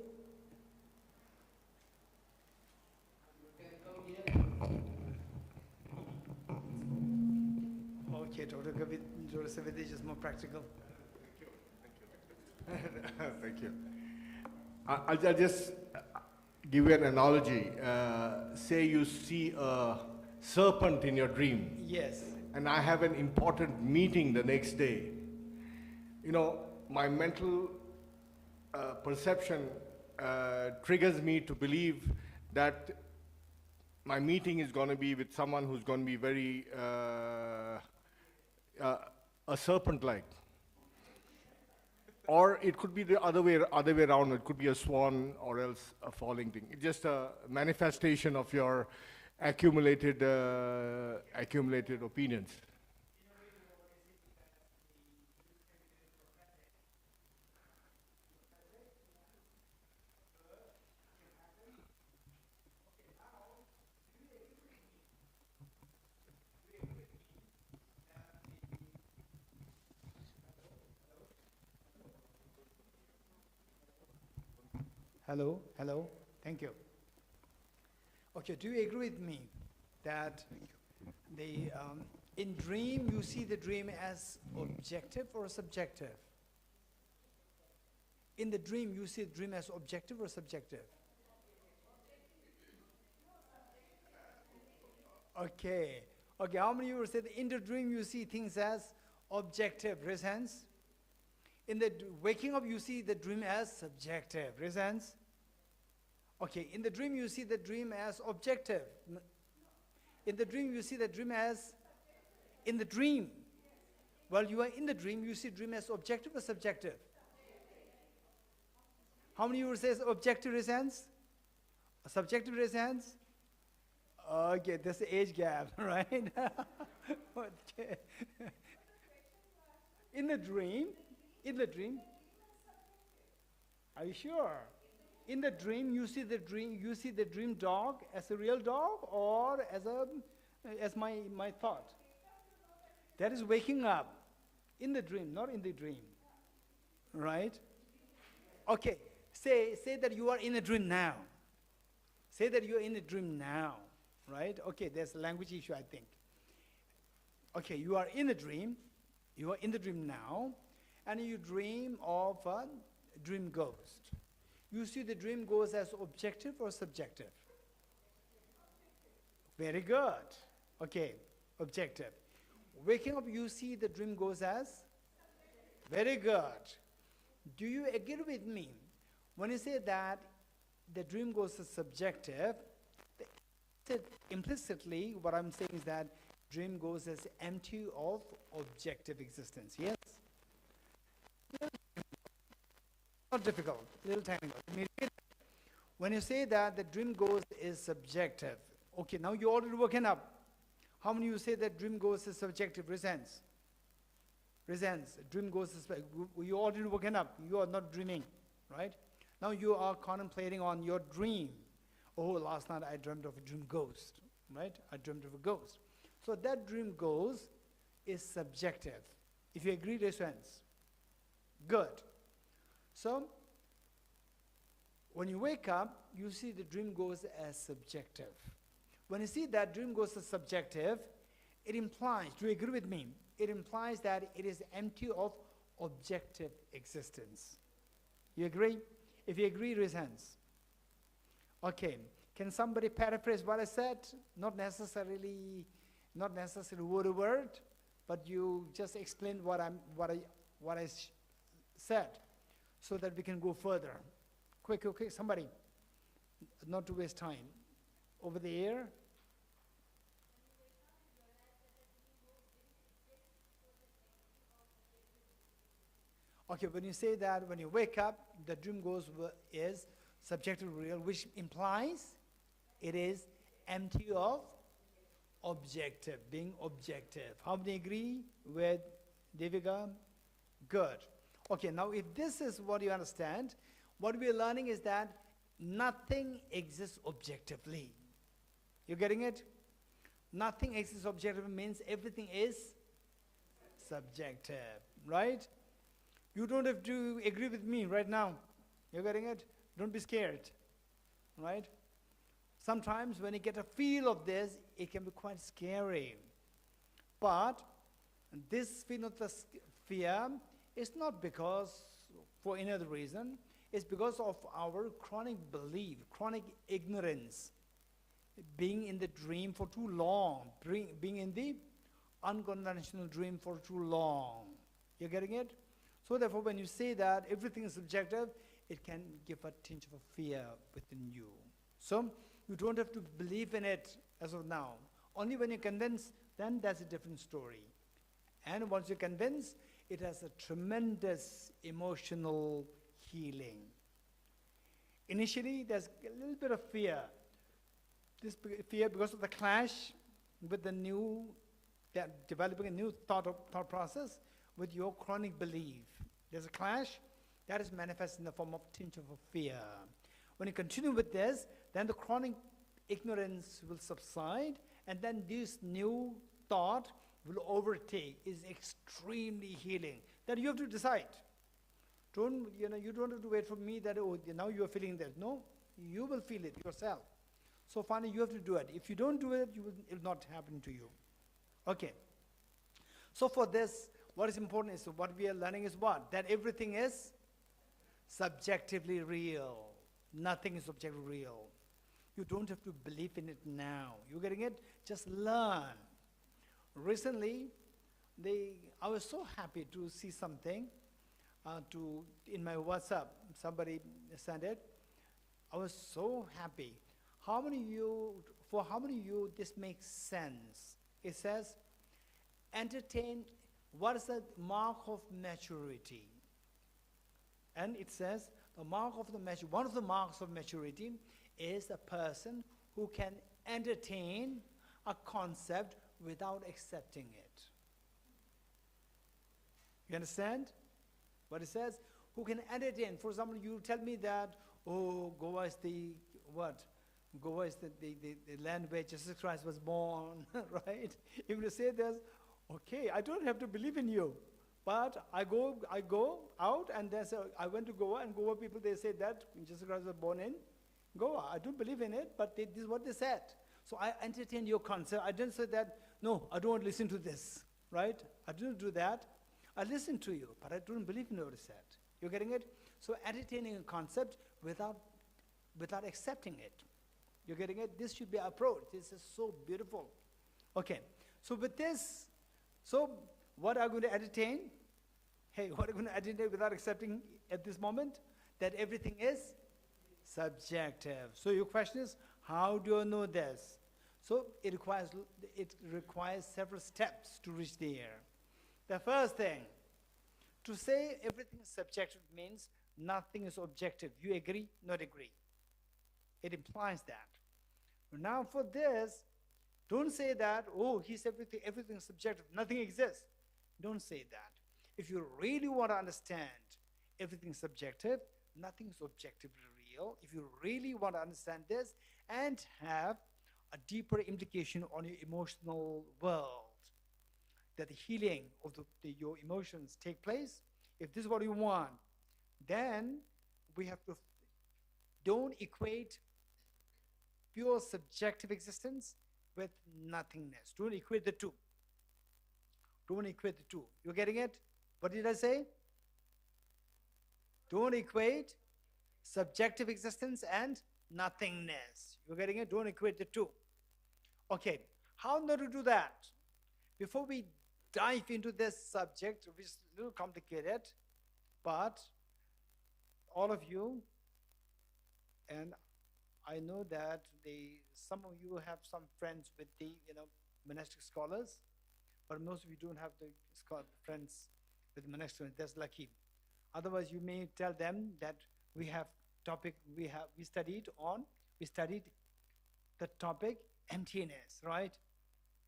Okay, Dr. Savitri is more practical. Thank you. I'll just give you an analogy. Say you see a serpent in your dream. Yes. And I have an important meeting the next day. You know, my mental perception triggers me to believe that my meeting is going to be with someone who's going to be very a serpent-like. Or it could be the other way around. It could be a swan or else a falling thing. It's just a manifestation of your accumulated opinions. Hello, hello, thank you. Okay, do you agree with me that the in dream you see the dream as objective or subjective? In the dream you see the dream as objective or subjective? Okay, okay. How many of you said in the dream you see things as objective? Raise hands. In the waking up you see the dream as subjective. Raise hands. Okay, in the dream you see the dream as objective. In the dream you see the dream as, in the dream. While you are in the dream, you see dream as objective or subjective? How many of you says objective raise hands? Subjective raise hands? Okay, there's the age gap, right? Okay. In the dream, are you sure? In the dream, you see the dream dog as a real dog or as my thought. That is waking up in the dream, not in the dream. Right? Okay, say that you are in a dream now. Say that you are in a dream now. Right? Okay, there's a language issue, I think. Okay, you are in a dream. You are in the dream now, and you dream of a dream ghost. You see the dream ghost as objective or subjective? Very good. Okay, objective. Waking up, you see the dream ghost as? Very good. Do you agree with me? When you say that the dream ghost is subjective, implicitly what I'm saying is that dream ghost is empty of objective existence, yes? Not difficult, little technical. When you say that the dream ghost is subjective, okay, now you're already woken up. How many of you say that dream ghost is subjective? Raise hands. Raise hands. Dream ghost is, you already woken up. You are not dreaming, right? Now you are contemplating on your dream. Oh, last night I dreamt of a dream ghost, right? I dreamt of a ghost. So that dream ghost is subjective. If you agree, raise your hands. Good. So when you wake up, you see the dream ghost as subjective. When you see that dream ghost as subjective, it implies, do you agree with me? It implies that it is empty of objective existence. You agree? If you agree, raise hands. Okay. Can somebody paraphrase what I said? Not necessarily word to word, but you just explain what I said, so that we can go further. Quick, somebody, not to waste time. Over the air. Okay, when you say that, when you wake up, the dream ghost is subjective real, which implies it is empty of objective, being objective. How many agree with Devika? Good. Okay, now if this is what you understand, what we are learning is that nothing exists objectively. You getting it? Nothing exists objectively means everything is subjective, right? You don't have to agree with me right now. You're getting it? Don't be scared, right? Sometimes when you get a feel of this, it can be quite scary. But this feel of the fear is not because for any other reason. It's because of our chronic belief, chronic ignorance, being in the dream for too long, being in the unconventional dream for too long. You're getting it? So therefore, when you say that everything is subjective, it can give a tinge of fear within you. So you don't have to believe in it as of now. Only when you're convinced, then that's a different story. And once you're convinced, it has a tremendous emotional healing. Initially, there's a little bit of fear. This fear because of the clash with the new, developing a new thought process with your chronic belief. There's a clash that is manifest in the form of tinge of a fear. When you continue with this, then the chronic ignorance will subside, and then this new thought will overtake. Is extremely healing. That you have to decide. You don't have to wait for me that, oh, now you are feeling this. No, you will feel it yourself. So finally, you have to do it. If you don't do it, it will not happen to you. Okay. So for this, what is important is, what we are learning is what? That everything is subjectively real. Nothing is objectively real. You don't have to believe in it now. You getting it? Just learn. Recently, I was so happy to see something in my WhatsApp. Somebody sent it. I was so happy. For how many of you this makes sense? It says, entertain. What is the mark of maturity? And it says, one of the marks of maturity is a person who can entertain a concept without accepting it. You understand what it says? Who can entertain? For example, you tell me that, oh, Goa is the what? Goa is the land where Jesus Christ was born, right? If you say this, okay, I don't have to believe in you. But I go out and then say, I went to Goa, and Goa people, they say that Jesus Christ was born in Goa. I don't believe in it, but this is what they said. So I entertain your concept. I didn't say that, no, I don't want to listen to this, right? I didn't do that. I listened to you, but I don't believe in what you said. You're getting it? So entertaining a concept without accepting it. You're getting it? This should be our approach. This is so beautiful. Okay, so with this, so what are you going to entertain? Hey, what are you going to entertain without accepting at this moment? That everything is subjective. So your question is, how do I know this? So it requires several steps to reach there. The first thing, to say everything is subjective means nothing is objective. You agree? Not agree. It implies that. Now for this, Don't say that, oh, he's everything is subjective, nothing exists. Don't say that. If you really want to understand everything subjective, nothing is objectively real. If you really want to understand this and have a deeper implication on your emotional world, that the healing of your emotions take place, if this is what you want, then we have to, don't equate pure subjective existence with nothingness. Don't equate the two. Don't equate the two. You're getting it? What did I say? Don't equate subjective existence and nothingness. You're getting it? Don't equate the two. Okay, how not to do that? Before we dive into this subject, which is a little complicated, but all of you, and I know that some of you have some friends with the monastic scholars, but most of you don't have the friends with the monastic. That's lucky. Otherwise, you may tell them that we studied the topic emptiness, right?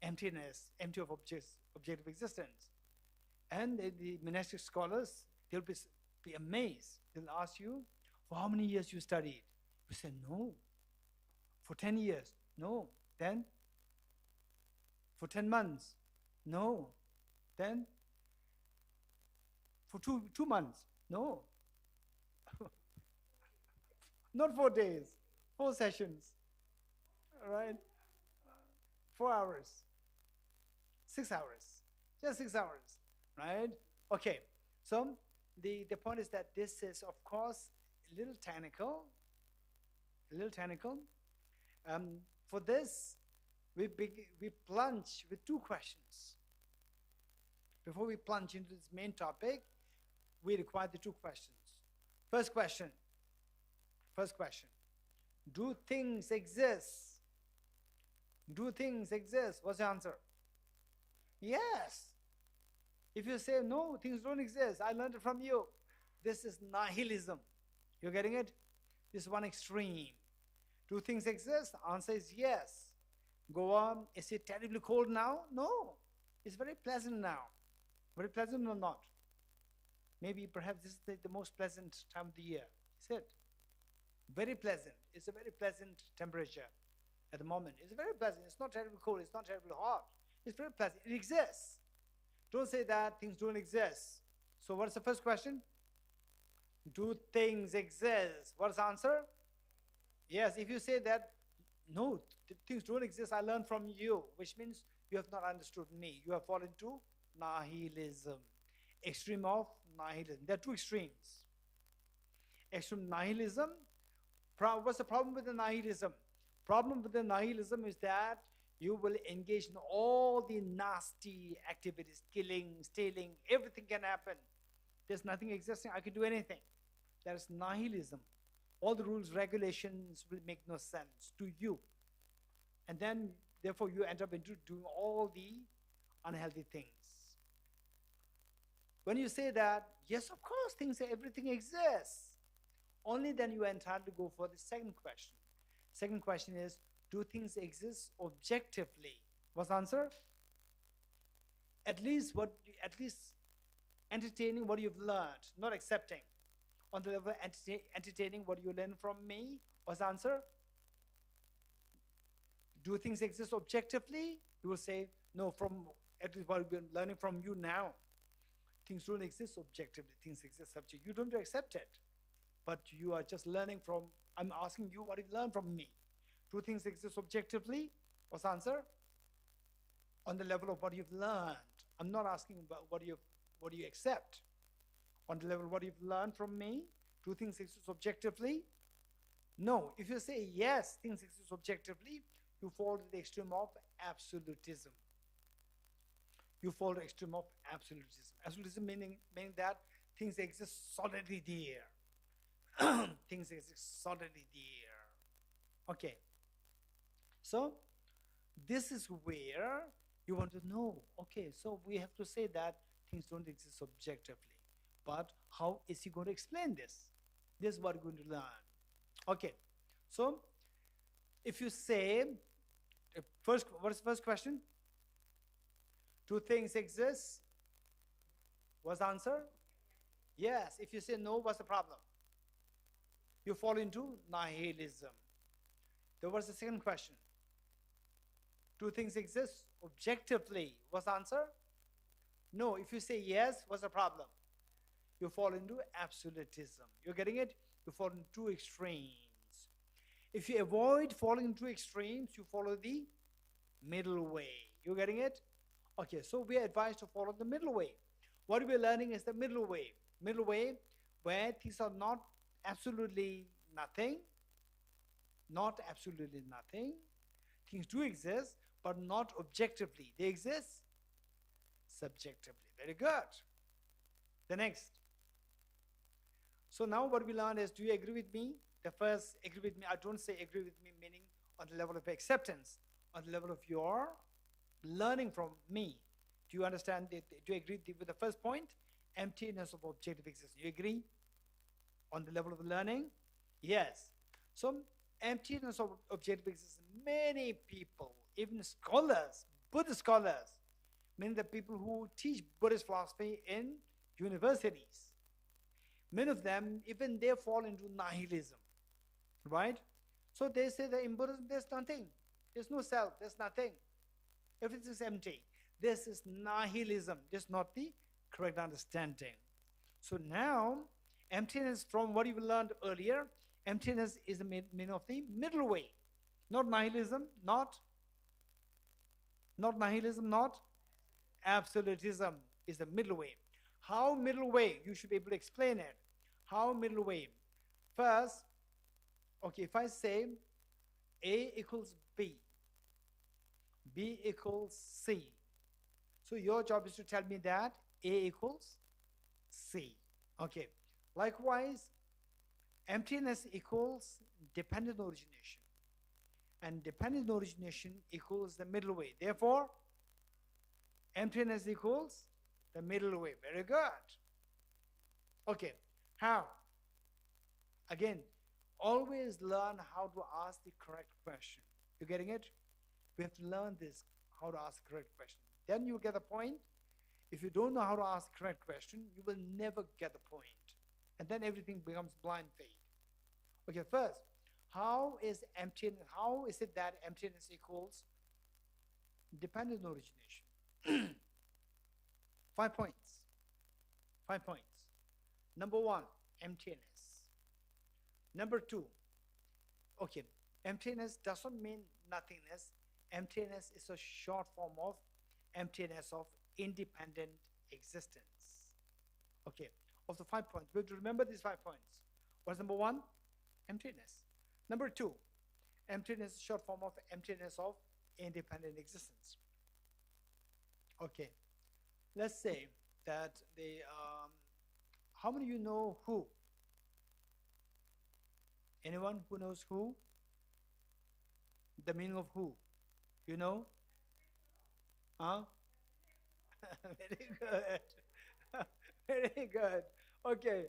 Emptiness, empty of objective existence. And the monastic scholars, they'll be amazed. They'll ask you, for how many years you studied? You say, no. For 10 years? No. Then? For 10 months? No. Then? For two months? No. Not 4 days, 4 sessions. All right? 4 hours. 6 hours. Just 6 hours. Right? Okay. So the point is that this is, of course, a little technical. For this, we plunge with 2 questions. Before we plunge into this main topic, we require the 2 questions. First question. Do things exist? Do things exist? What's the answer? Yes. If you say, no, things don't exist, I learned it from you. This is nihilism. You're getting it? This is one extreme. Do things exist? Answer is yes. Go on. Is it terribly cold now? No. It's very pleasant now. Very pleasant or not? Maybe perhaps this is the most pleasant time of the year. Is it? Very pleasant. It's a very pleasant temperature at the moment. It's very pleasant. It's not terribly cold. It's not terribly hot. It's very pleasant. It exists. Don't say that things don't exist. So what's the first question? Do things exist? What's the answer? Yes, if you say that, no, things don't exist, I learned from you, which means you have not understood me. You have fallen to nihilism. Extreme of nihilism. There are 2 extremes. Extreme nihilism. What's the problem with the nihilism? Problem with the nihilism is that you will engage in all the nasty activities, killing, stealing, everything can happen. There's nothing existing, I can do anything. That is nihilism. All the rules, regulations will make no sense to you. And then, therefore, you end up into doing all the unhealthy things. When you say that, yes, of course, everything exists, only then you are entitled to go for the second question. Second question is, do things exist objectively? What's the answer? At least entertaining what you've learned, not accepting. On the level of entertaining what you learn from me, what's the answer? Do things exist objectively? You will say, no, from at least what we've been learning from you now. Things don't exist objectively, things exist subjectively. You don't accept it, but you are just learning from, I'm asking you what you learned from me. Do things exist objectively? What's the answer? On the level of what you've learned. I'm not asking about what you accept. On the level of what you've learned from me, do things exist objectively? No. If you say yes, things exist objectively, you fall to the extreme of absolutism. You fall to the extreme of absolutism. Absolutism meaning that things exist solidly there. Things exist solidly there. Okay. So, this is where you want to know, okay, so we have to say that things don't exist objectively. But how is he going to explain this? This is what we're going to learn. Okay, so if you say What is the first question? Two things exist. What's the answer? Yes. If you say no, what's the problem? You fall into nihilism. There was the second question. Two things exist objectively. What's the answer? No. If you say yes, what's the problem? You fall into absolutism. You're getting it? You fall into two extremes. If you avoid falling into extremes, you follow the middle way. You getting it? Okay, so we are advised to follow the middle way. What we're learning is the middle way. Middle way where things are not absolutely nothing. Not absolutely nothing. Things do exist, but not objectively. They exist subjectively. Very good. The next. So now what we learned is, do you agree with me? The first, agree with me. I don't say agree with me, meaning on the level of acceptance, on the level of your learning from me. Do you understand? Do you agree with the first point? Emptiness of objective existence. You agree? On the level of learning? Yes. So emptiness of objective existence. Many people, even scholars, Buddhist scholars, meaning the people who teach Buddhist philosophy in universities, many of them, even they fall into nihilism, right? So they say that in Buddhism, there's nothing. There's no self, there's nothing. Everything is empty. This is nihilism. This is not the correct understanding. So now, emptiness, from what you learned earlier, emptiness is the meaning of the middle way. Not nihilism, not nihilism, not absolutism is the middle way. How middle way? You should be able to explain it. How middle way? First, okay, if I say A equals B, B equals C. So your job is to tell me that A equals C. Okay. Likewise, emptiness equals dependent origination. And dependent origination equals the middle way. Therefore, emptiness equals the middle way. Very good. Okay. How? Again, always learn how to ask the correct question. You getting it? We have to learn this, how to ask the correct question. Then you get the point. If you don't know how to ask the correct question, you will never get the point. And then everything becomes blind faith. Okay, first, how is emptiness, how is it that emptiness equals dependent origination? 5 points. 5 points. Number one, emptiness. Number two, okay, emptiness doesn't mean nothingness. Emptiness is a short form of emptiness of independent existence. Okay, of the 5 points, we have to remember these 5 points. What's number one? Emptiness. Number two, emptiness is a short form of emptiness of independent existence. Okay, let's say that the, how many of you know who? Anyone who knows who? The meaning of who? You know? Huh? Very good. Very good. Okay.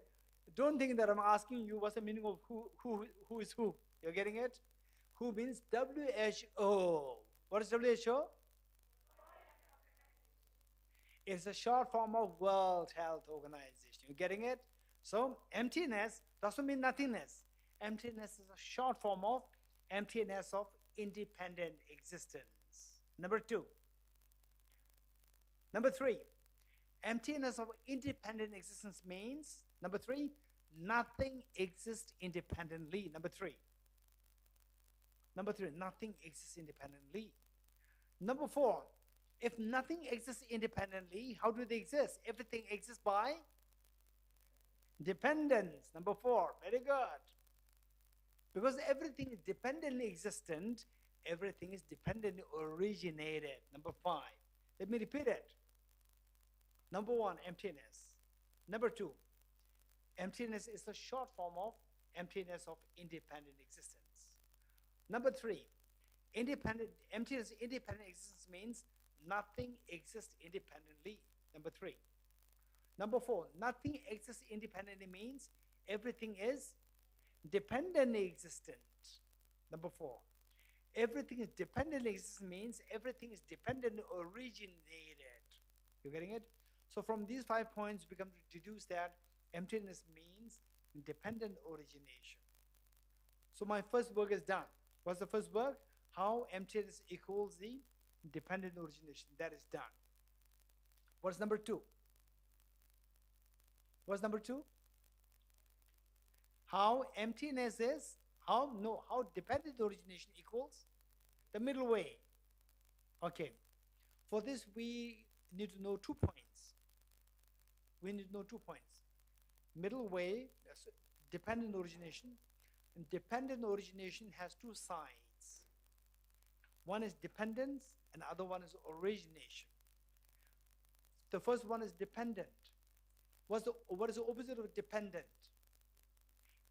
Don't think that I'm asking you what's the meaning of who is who. You're getting it? Who means WHO. What is WHO? It's a short form of World Health Organization. You getting it? So emptiness doesn't mean nothingness. Emptiness is a short form of emptiness of independent existence. Number two. Number three, emptiness of independent existence means, number three, nothing exists independently. Number three, nothing exists independently. Number four, if nothing exists independently, how do they exist? Everything exists by dependence. Number four, very good. Because everything is dependently existent, everything is dependently originated. Number five, let me repeat it. Number one, emptiness. Number two, emptiness is a short form of emptiness of independent existence. Number three, emptiness independent existence means nothing exists independently. Number three. Number four, nothing exists independently means everything is dependently existent. Number four. Everything is dependent existence means everything is dependent originated. You getting it? So from these 5 points, we come to deduce that emptiness means dependent origination. So my first work is done. What's the first work? How emptiness equals the dependent origination. That is done. What's number 2? What's number 2? How emptiness is, how dependent origination equals the middle way. Okay. For this, we need to know 2 points. We need to know 2 points. Middle way, dependent origination. And dependent origination has 2 sides. One is dependence, and the other one is origination. The first one is dependent. What is the opposite of dependent?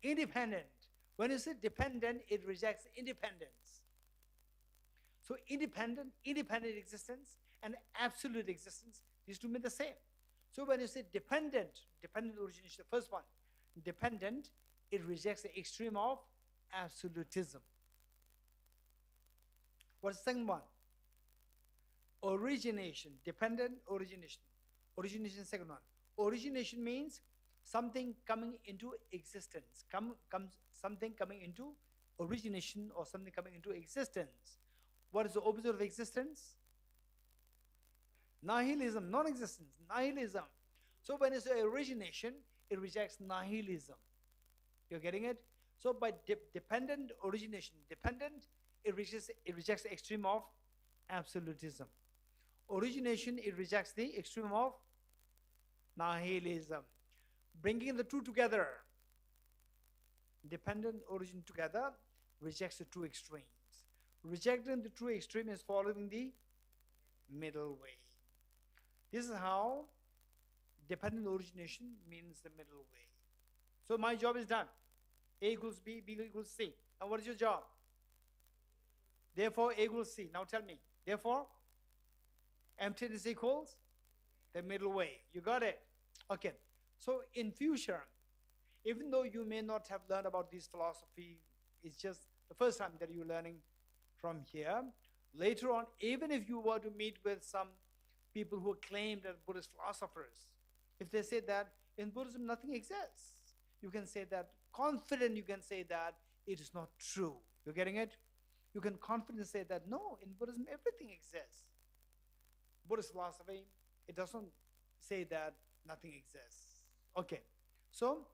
Independent. When you say dependent, it rejects independence. So independent existence and absolute existence, these two mean the same. So when you say dependent origination, the first one, dependent, it rejects the extreme of absolutism. What's the second one? Origination, dependent origination. Origination, second one. Origination means something coming into existence, something coming into origination or something coming into existence. What is the opposite of existence? Nihilism, non-existence, nihilism. So when it's origination, it rejects nihilism. You're getting it? So by dependent origination, dependent, it rejects the extreme of absolutism. Origination, it rejects the extreme of nihilism. Bringing the two together, dependent origin together, rejects the two extremes. Rejecting the two extreme is following the middle way. This is how dependent origination means the middle way. So my job is done. A equals B, B equals C. Now what is your job? Therefore A equals C. Now tell me. Therefore, emptiness equals the middle way. You got it? Okay. So in future, even though you may not have learned about this philosophy, it's just the first time that you're learning from here. Later on, even if you were to meet with some people who claim that Buddhist philosophers, if they say that in Buddhism nothing exists, you can say that, confident you can say that it is not true. You're getting it? You can confidently say that, no, in Buddhism everything exists. Buddhist philosophy, it doesn't say that nothing exists. Okay, so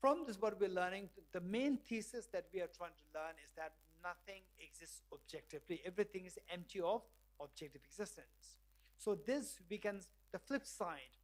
from this what we're learning, the main thesis that we are trying to learn is that nothing exists objectively. Everything is empty of objective existence. So this becomes the flip side